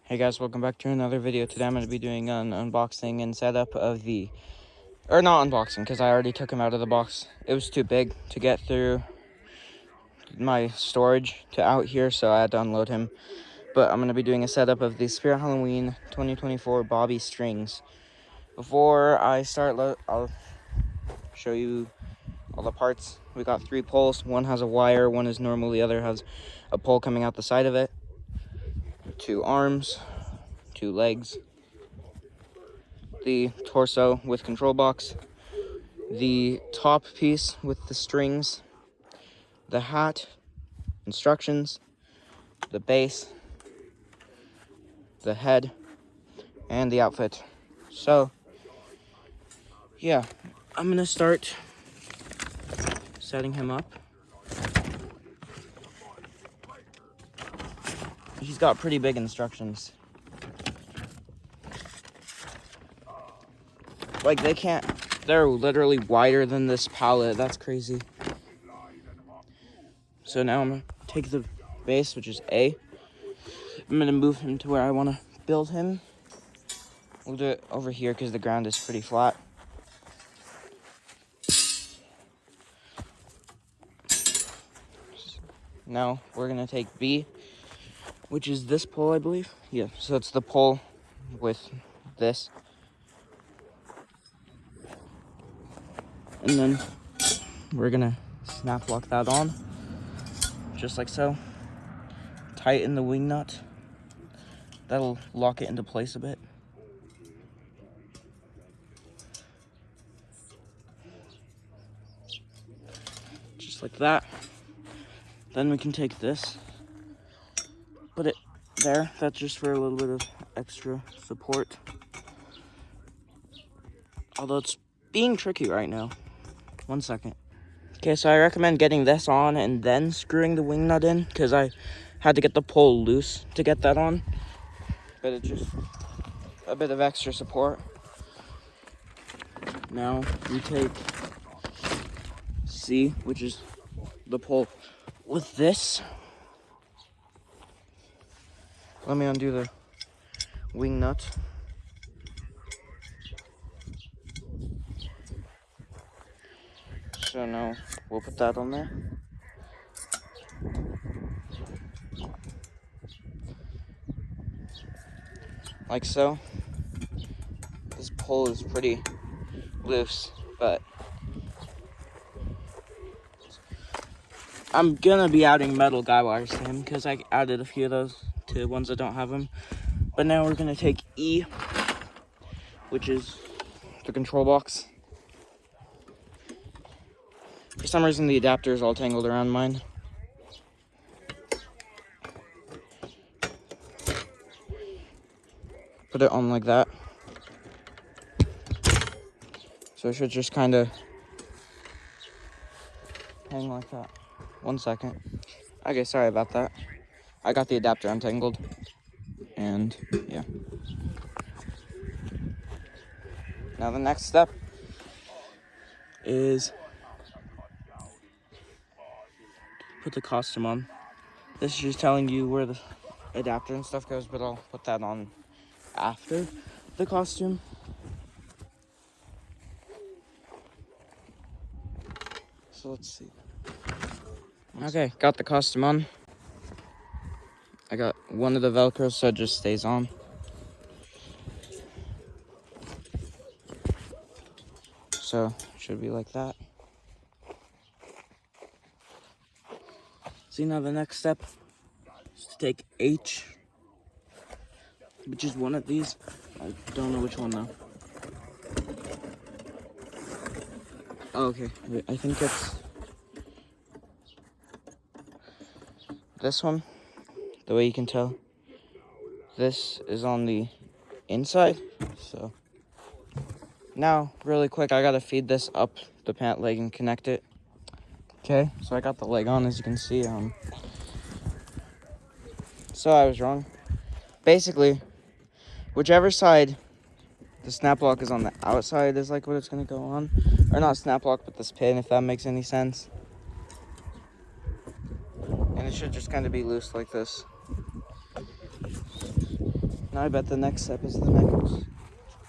Hey guys, welcome back to another video. Today I'm going to be doing an unboxing and setup of the, or not unboxing because I already took him out of the box. It was too big to get through my storage to out here, so I had to unload him. But I'm going to be doing a setup of the Spirit Halloween 2024 Bobby strings. Before I start, I'll show you all the parts. We got 3 poles. One has a wire, one is normal, the other has a pole coming out the side of it. 2 arms, 2 legs, the torso with control box, the top piece with the strings, the hat, instructions, the base, the head, and the outfit. So, yeah, I'm gonna start setting him up. He's got pretty big instructions. Like, they're literally wider than this pallet. That's crazy. So now I'm gonna take the base, which is A. I'm gonna move him to where I wanna build him. We'll do it over here because the ground is pretty flat. Now we're gonna take B, which is this pole, I believe. Yeah, so it's the pole with this. And then we're gonna snap lock that on, just like so. Tighten the wing nut. That'll lock it into place a bit. Just like that. Then we can take this, put it there. That's just for a little bit of extra support. Although it's being tricky right now. 1 second. Okay, so I recommend getting this on and then screwing the wing nut in, because I had to get the pole loose to get that on. But it's just a bit of extra support. Now we take C, which is the pole with this. Let me undo the wing nut. So now we'll put that on there. Like so. This pole is pretty loose, but I'm gonna be adding metal guy wires to him because I added a few of those to ones that don't have them. But now we're gonna take E, which is the control box. For some reason, the adapter is all tangled around mine. Put it on like that. So it should just kind of hang like that. 1 second. Okay, sorry about that. I got the adapter untangled. And yeah. Now the next step is put the costume on. This is just telling you where the adapter and stuff goes, but I'll put that on after the costume. So let's see. Okay, got the costume on. I got one of the Velcros, so it just stays on. So it should be like that. See, now the next step is to take H, which is one of these. I don't know which one though. Oh, okay, wait, I think it's this one. The way you can tell, this is on the inside. So now, really quick, I gotta feed this up the pant leg and connect it. Okay, so I got the leg on, as you can see. So I was wrong. Basically, whichever side the snap lock is on the outside is like what it's gonna go on. Or not snap lock, but this pin, if that makes any sense. And it should just kind of be loose like this. Now I bet the next step is the next.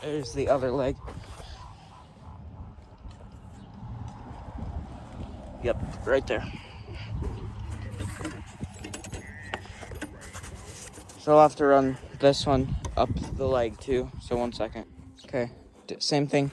There's the other leg. Yep, right there. So I'll have to run this one up the leg too. So 1 second. Okay, same thing.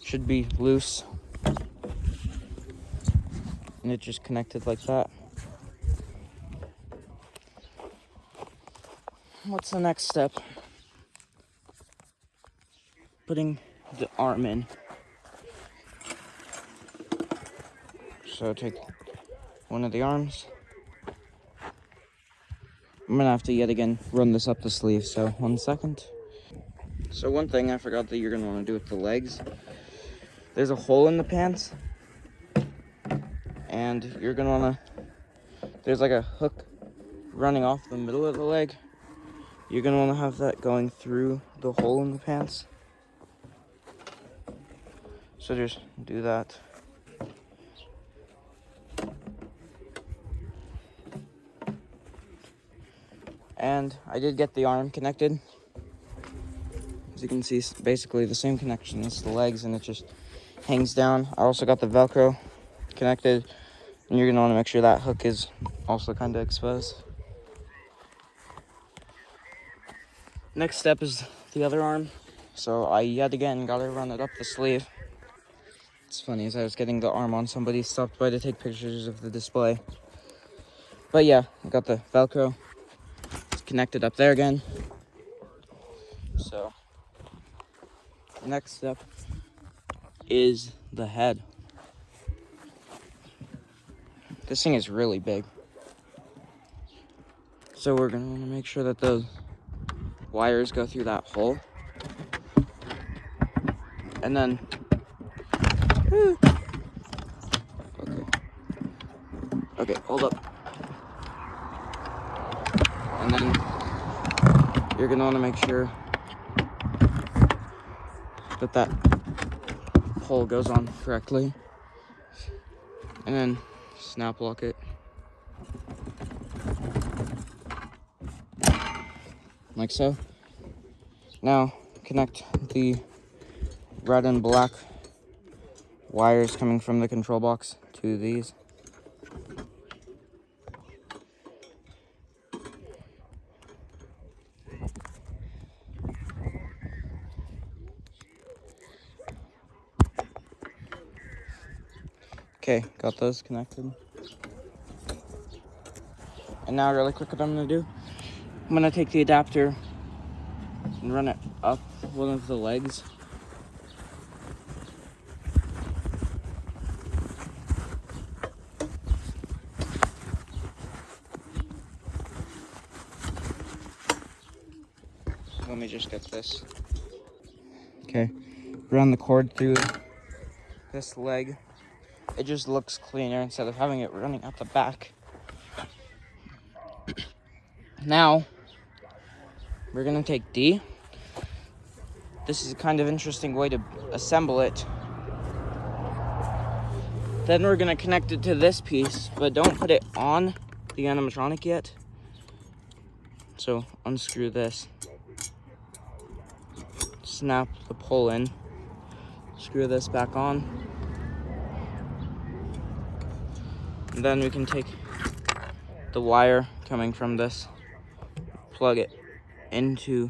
Should be loose. And it just connected like that. What's the next step? Putting the arm in. So take one of the arms. I'm gonna have to yet again run this up the sleeve, so 1 second. So one thing I forgot that you're gonna wanna do with the legs, there's a hole in the pants, and you're gonna wanna, there's like a hook running off the middle of the leg. You're gonna wanna have that going through the hole in the pants. So just do that. And I did get the arm connected. As you can see, it's basically the same connection as the legs, and it just hangs down. I also got the Velcro connected, and you're gonna wanna make sure that hook is also kinda exposed. Next step is the other arm. So I yet again gotta run it up the sleeve. It's funny, as I was getting the arm on, somebody stopped by to take pictures of the display. But yeah, I got the Velcro. It's connected up there again. So, next step is the head. This thing is really big. So we're gonna wanna make sure that the wires go through that hole. And then, okay, hold up. And then you're gonna wanna make sure that that hole goes on correctly. And then snap lock it. Like so. Now connect the red and black wires coming from the control box to these. Okay, got those connected. And now really quick what I'm gonna do, I'm gonna take the adapter and run it up one of the legs. Let me just get this. Okay, run the cord through this leg. It just looks cleaner instead of having it running out the back. Now, we're gonna take D. This is a kind of interesting way to assemble it. Then we're gonna connect it to this piece, but don't put it on the animatronic yet. So unscrew this. Snap the pull in. Screw this back on. And then we can take the wire coming from this, plug it into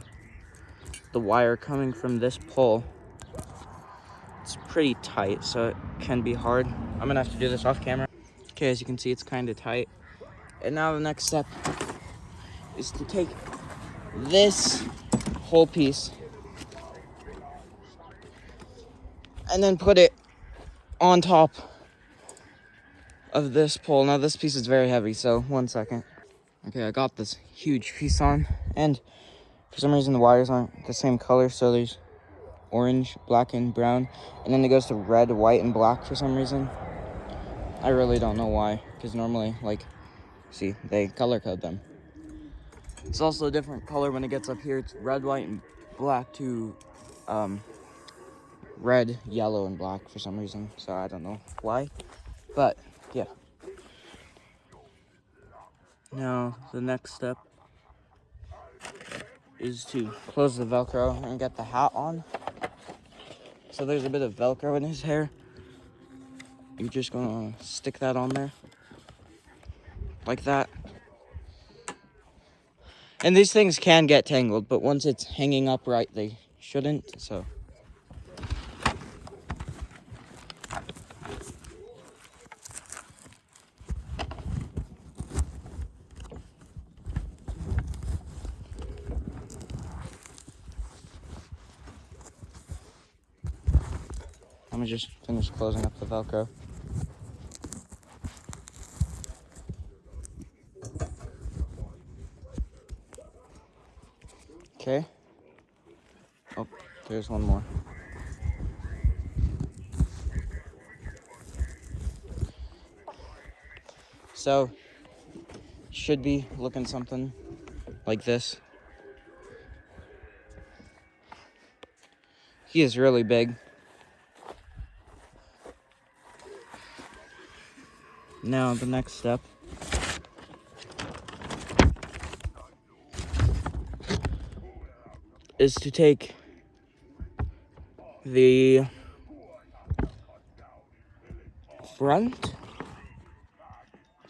the wire coming from this pole. It's pretty tight, so it can be hard. I'm gonna have to do this off camera. Okay, as you can see, it's kind of tight. And now the next step is to take this whole piece and then put it on top of this pole. Now this piece is very heavy, so 1 second. Okay, I got this huge piece on, and for some reason the wires aren't the same color, so there's orange, black, and brown, and then it goes to red, white, and black for some reason. I really don't know why, because normally, like, see, they color code them. It's also a different color when it gets up here. It's red, white, and black to red, yellow, and black for some reason, so I don't know why, but yeah. Now the next step is to close the Velcro and get the hat on. So there's a bit of Velcro in his hair. You're just gonna stick that on there. Like that. And these things can get tangled, but once it's hanging upright, they shouldn't, so. I'm gonna just finish closing up the Velcro. Okay. Oh, there's one more. So, should be looking something like this. He is really big. Now the next step is to take the front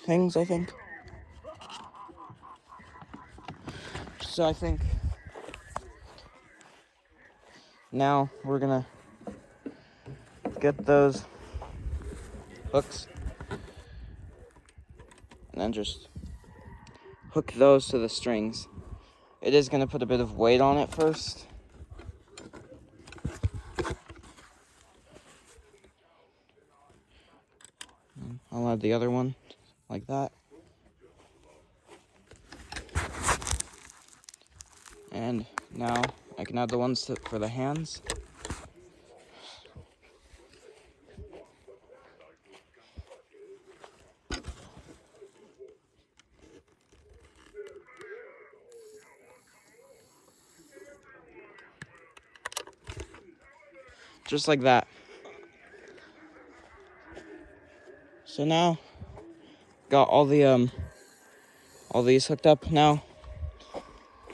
things, I think. So I think now we're gonna get those hooks and then just hook those to the strings. It is gonna put a bit of weight on it first. I'll add the other one like that. And now I can add the ones for the hands. Just like that. So now, got all these hooked up now.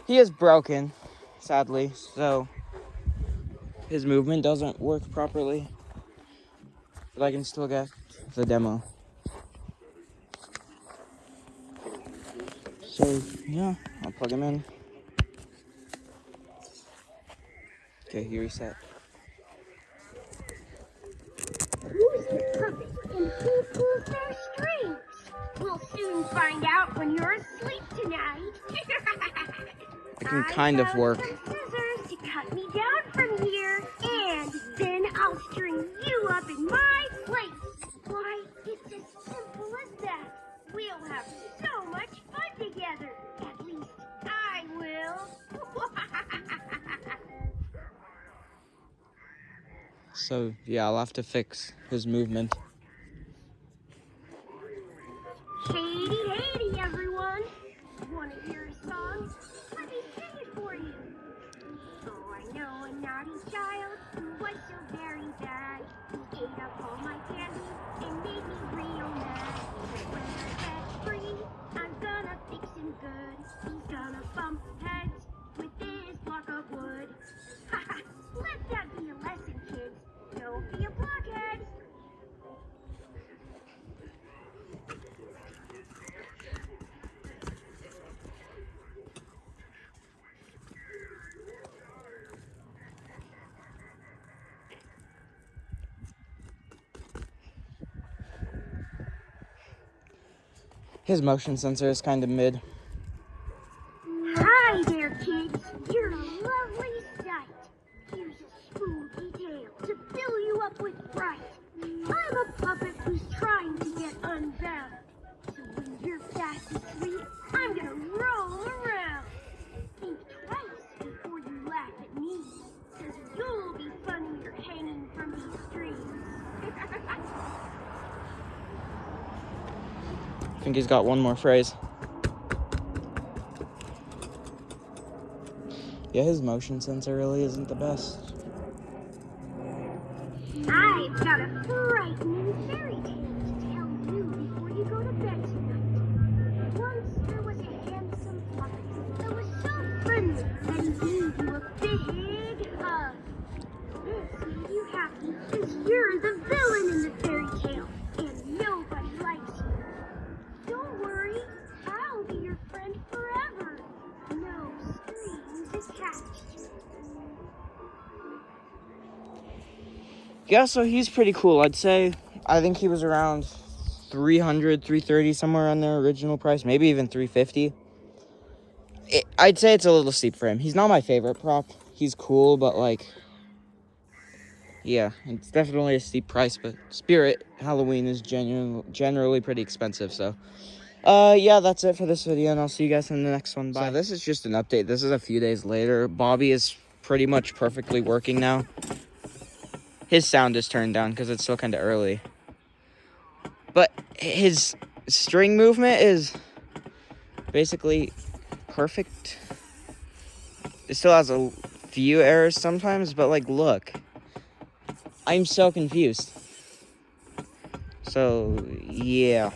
He is broken, sadly, so his movement doesn't work properly, but I can still get the demo. So yeah, I'll plug him in. Okay, he reset. Who's the puppet and who pulls their strings? We'll soon find out when you're asleep tonight. It can kind of work. I found some scissors to cut me down from here, and then I'll string you up in my place. Why, it's as simple as that. We'll have so much fun together. At least I will. So yeah, I'll have to fix his movement. Hey, everyone. Want to hear a song? Let me sing it for you. Oh, I know a naughty child who was so very bad. He ate up all my candy and made me real mad. But when I get free, I'm gonna fix him good. He's gonna bump heads with this block of wood. Haha, let that be a lesson, kids. Don't be a blockhead. His motion sensor is kind of mid. Hi there, kids. You're a lovely sight. Here's a spooky tale to fill you up with fright. I'm a puppet who's trying to get unbound. So when you're fast asleep, I'm gonna roll around. Think twice before you laugh at me, 'cause you'll be funnier hanging from these strings. I think he's got one more phrase. Yeah, his motion sensor really isn't the best. I've got a frightening fairy tale to tell you before you go to bed tonight. Once there was a handsome puppet that was so friendly that he give you a big hug. This made you happy because you're the villain in the fairy tale, and nobody likes you. Don't worry, I'll be your friend forever. No strings attached. Yeah, so he's pretty cool, I'd say. I think he was around 300, 330, somewhere on their original price, maybe even 350. I'd say it's a little steep for him. He's not my favorite prop. He's cool, but like, yeah, it's definitely a steep price. But Spirit Halloween is generally pretty expensive. So, yeah, that's it for this video, and I'll see you guys in the next one. Bye. So this is just an update. This is a few days later. Bobby is pretty much perfectly working now. His sound is turned down because it's still kind of early. But his string movement is basically perfect. It still has a few errors sometimes, but like, look. I'm so confused. So, yeah.